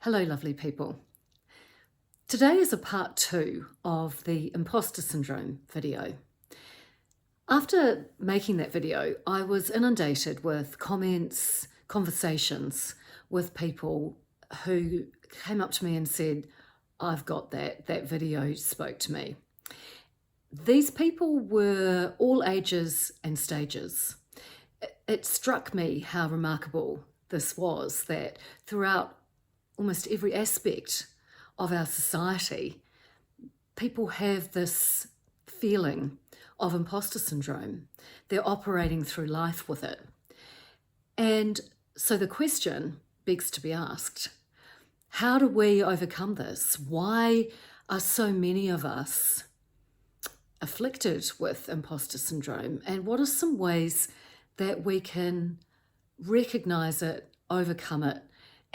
Hello, lovely people. Today is a part 2 of the imposter syndrome video. After making that video, I was inundated with comments, conversations with people who came up to me and said, I've got that video spoke to me. These people were all ages and stages. It struck me how remarkable this was, that throughout almost every aspect of our society, people have this feeling of imposter syndrome. They're operating through life with it. And so the question begs to be asked, how do we overcome this? Why are so many of us afflicted with imposter syndrome? And what are some ways that we can recognize it, overcome it,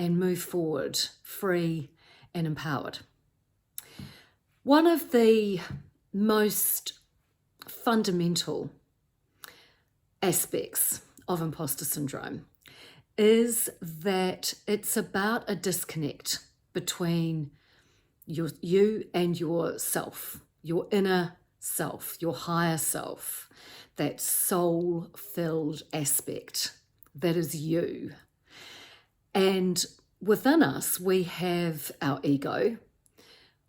and move forward free and empowered? One of the most fundamental aspects of imposter syndrome is that it's about a disconnect between you and yourself, your inner self, your higher self, that soul-filled aspect that is you. And within us, we have our ego,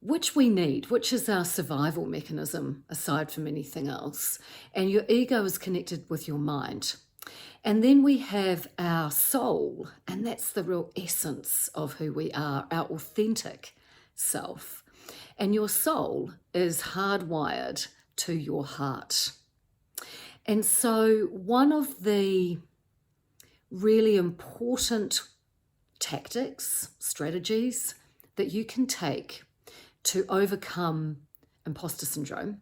which we need, which is our survival mechanism, aside from anything else. And your ego is connected with your mind. And then we have our soul, and that's the real essence of who we are, our authentic self. And your soul is hardwired to your heart. And so one of the really important tactics, strategies that you can take to overcome imposter syndrome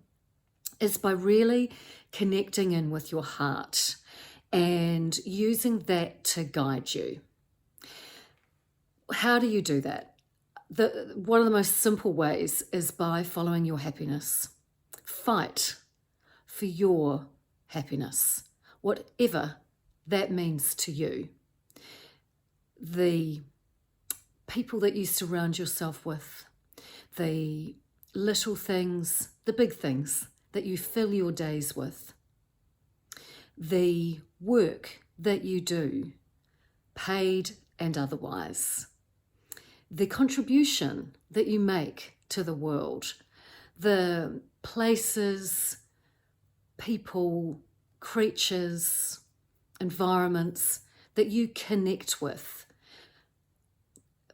is by really connecting in with your heart and using that to guide you. How do you do that? One of the most simple ways is by following your happiness. Fight for your happiness, whatever that means to you. The people that you surround yourself with, the little things, the big things that you fill your days with, the work that you do, paid and otherwise, the contribution that you make to the world, the places, people, creatures, environments that you connect with.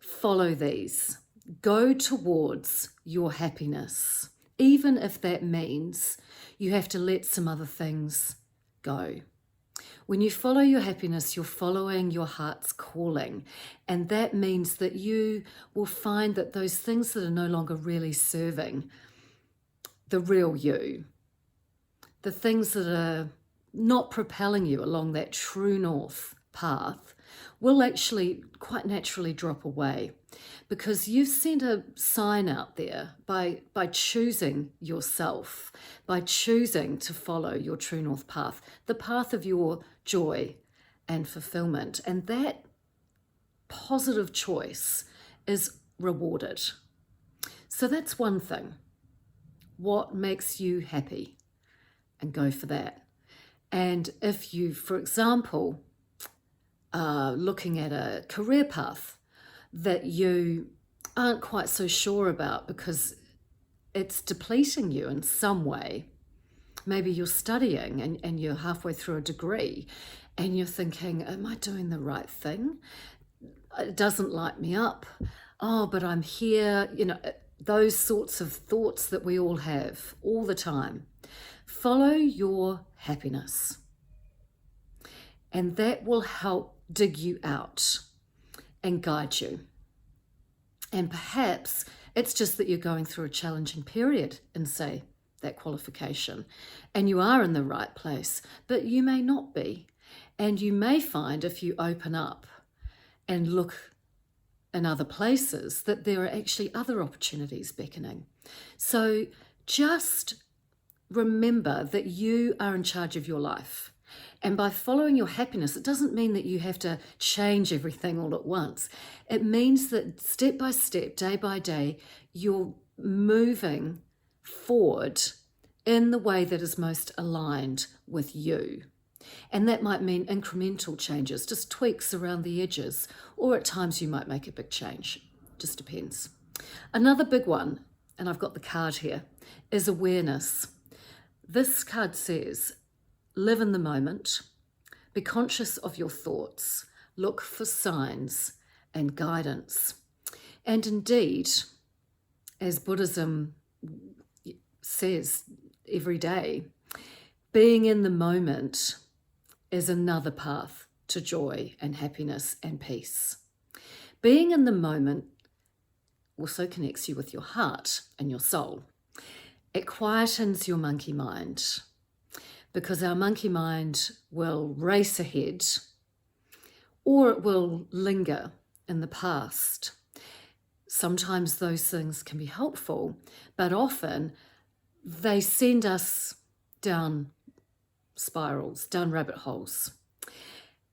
Follow these. Go towards your happiness, even if that means you have to let some other things go. When you follow your happiness, you're following your heart's calling. And that means that you will find that those things that are no longer really serving the real you, the things that are not propelling you along that true north path, will actually quite naturally drop away, because you've sent a sign out there by choosing yourself, by choosing to follow your true north path, the path of your joy and fulfillment. And that positive choice is rewarded. So that's one thing. What makes you happy? And go for that. And if you, for example, looking at a career path that you aren't quite so sure about because it's depleting you in some way. Maybe you're studying and you're halfway through a degree and you're thinking, am I doing the right thing? It doesn't light me up. Oh, but I'm here. Those sorts of thoughts that we all have all the time. Follow your happiness. And that will help dig you out and guide you. And perhaps it's just that you're going through a challenging period in, say, that qualification, and you are in the right place, but you may not be. And you may find, if you open up and look in other places, that there are actually other opportunities beckoning. So just remember that you are in charge of your life. And by following your happiness, it doesn't mean that you have to change everything all at once. It means that step by step, day by day, you're moving forward in the way that is most aligned with you. And that might mean incremental changes, just tweaks around the edges, or at times you might make a big change. Just depends. Another big one, and I've got the card here, is awareness. This card says, live in the moment, be conscious of your thoughts, look for signs and guidance. And indeed, as Buddhism says every day, being in the moment is another path to joy and happiness and peace. Being in the moment also connects you with your heart and your soul. It quietens your monkey mind, because our monkey mind will race ahead or it will linger in the past. Sometimes those things can be helpful, but often they send us down spirals, down rabbit holes.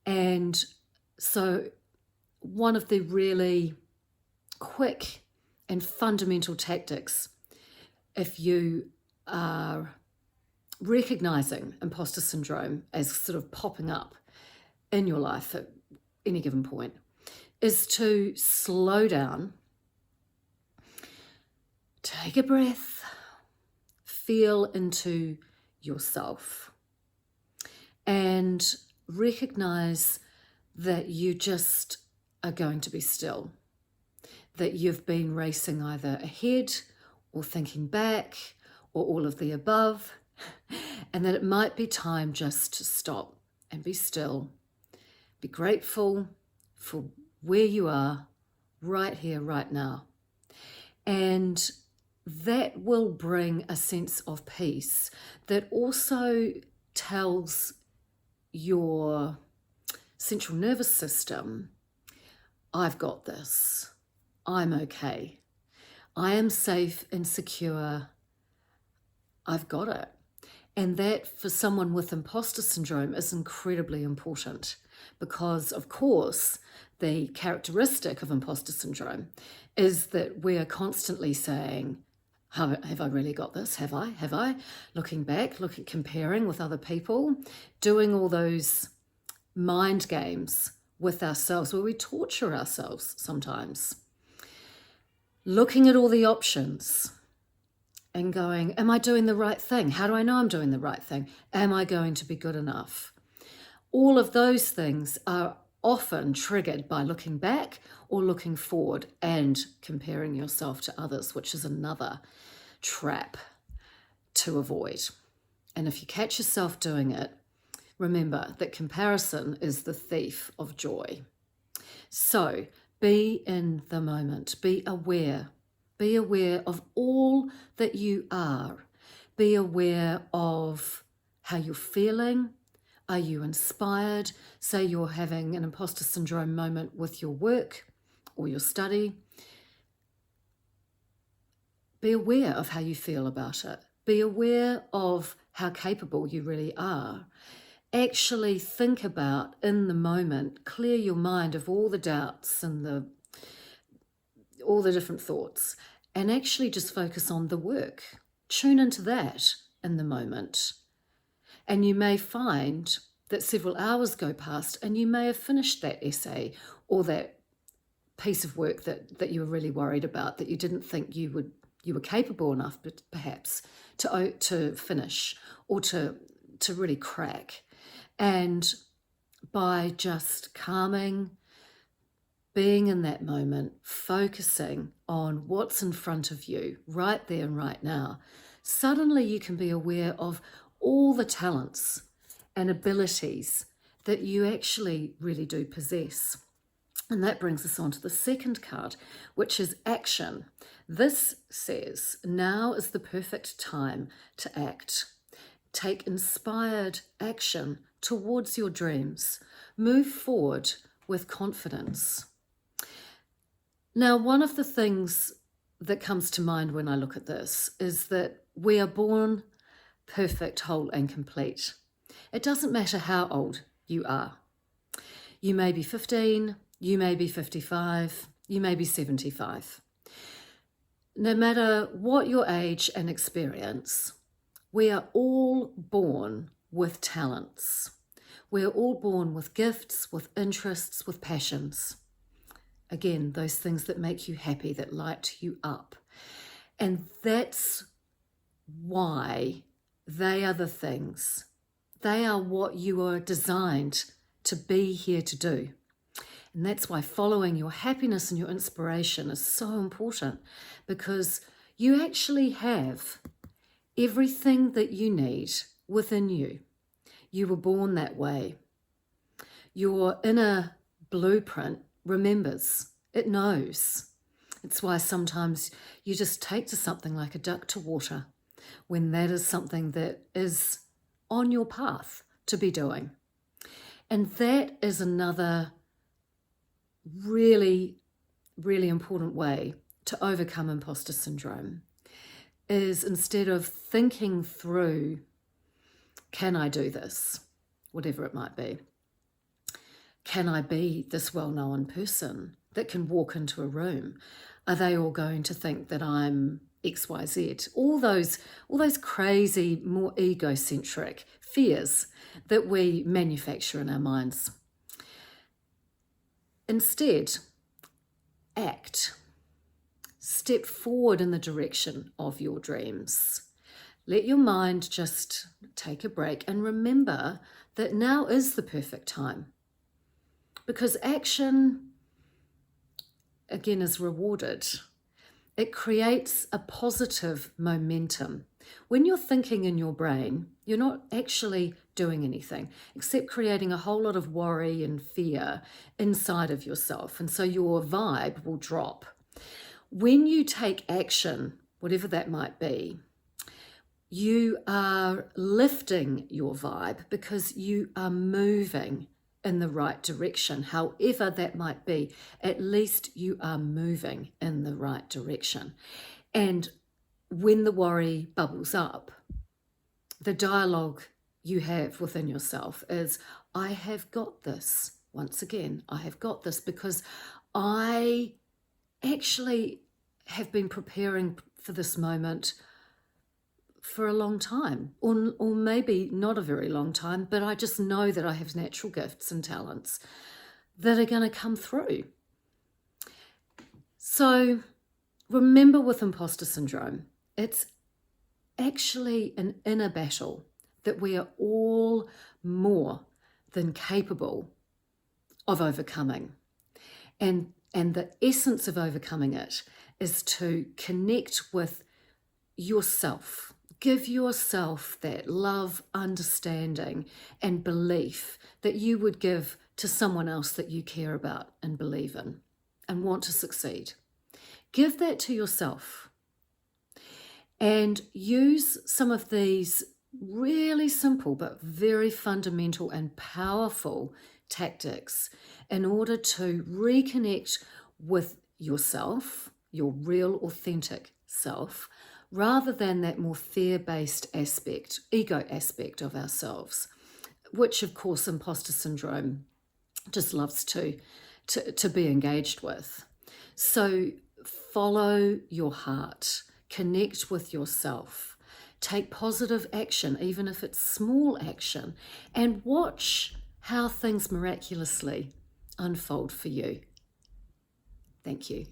And so one of the really quick and fundamental tactics, if you are recognizing imposter syndrome as sort of popping up in your life at any given point, is to slow down, take a breath, feel into yourself, and recognize that you just are going to be still, that you've been racing either ahead or thinking back or all of the above, and that it might be time just to stop and be still, be grateful for where you are right here, right now. And that will bring a sense of peace that also tells your central nervous system, I've got this, I'm okay, I am safe and secure, I've got it. And that for someone with imposter syndrome is incredibly important, because of course the characteristic of imposter syndrome is that we are constantly saying, have I really got this? Have I? Looking back, comparing with other people, doing all those mind games with ourselves where we torture ourselves sometimes. Looking at all the options and going, am I doing the right thing? How do I know I'm doing the right thing? Am I going to be good enough? All of those things are often triggered by looking back or looking forward and comparing yourself to others, which is another trap to avoid. And if you catch yourself doing it, remember that comparison is the thief of joy. So be in the moment, be aware of all that you are, be aware of how you're feeling. Are you inspired? Say you're having an imposter syndrome moment with your work or your study. Be aware of how you feel about it. Be aware of how capable you really are. Actually think about, in the moment, clear your mind of all the doubts and all the different thoughts, and actually just focus on the work. Tune into that in the moment. And you may find that several hours go past and you may have finished that essay or that piece of work that you were really worried about, that you didn't think you were capable enough, but perhaps to finish or to really crack. And by just calming, being in that moment, focusing on what's in front of you right there and right now, suddenly you can be aware of all the talents and abilities that you actually really do possess. And that brings us on to the second card, which is action. This says, now is the perfect time to act. Take inspired action towards your dreams. Move forward with confidence. Now, one of the things that comes to mind when I look at this is that we are born perfect, whole, and complete. It doesn't matter how old you are. You may be 15, you may be 55, you may be 75. No matter what your age and experience, we are all born with talents. We are all born with gifts, with interests, with passions. Again, those things that make you happy, that light you up. And that's why they are the things. They are what you are designed to be here to do. And that's why following your happiness and your inspiration is so important, because you actually have everything that you need within you. You were born that way. Your inner blueprint remembers, it knows. It's why sometimes you just take to something like a duck to water when that is something that is on your path to be doing. And that is another really, really important way to overcome imposter syndrome, is instead of thinking through, can I do this? Whatever it might be. Can I be this well-known person that can walk into a room? Are they all going to think that I'm XYZ? All those crazy, more egocentric fears that we manufacture in our minds. Instead, act. Step forward in the direction of your dreams. Let your mind just take a break and remember that now is the perfect time. Because action, again, is rewarded. It creates a positive momentum. When you're thinking in your brain, you're not actually doing anything except creating a whole lot of worry and fear inside of yourself. And so your vibe will drop. When you take action, whatever that might be, you are lifting your vibe because you are moving in the right direction. However that might be, at least you are moving in the right direction. And when the worry bubbles up, the dialogue you have within yourself is, I have got this. Once again, I have got this because I actually have been preparing for this moment for a long time, or maybe not a very long time, but I just know that I have natural gifts and talents that are going to come through. So remember, with imposter syndrome, it's actually an inner battle that we are all more than capable of overcoming. And the essence of overcoming it is to connect with yourself. Give yourself that love, understanding, and belief that you would give to someone else that you care about and believe in and want to succeed. Give that to yourself and use some of these really simple but very fundamental and powerful tactics in order to reconnect with yourself, your real authentic self, rather than that more fear-based aspect, ego aspect of ourselves, which of course imposter syndrome just loves to be engaged with. So follow your heart, connect with yourself, take positive action, even if it's small action, and watch how things miraculously unfold for you. Thank you.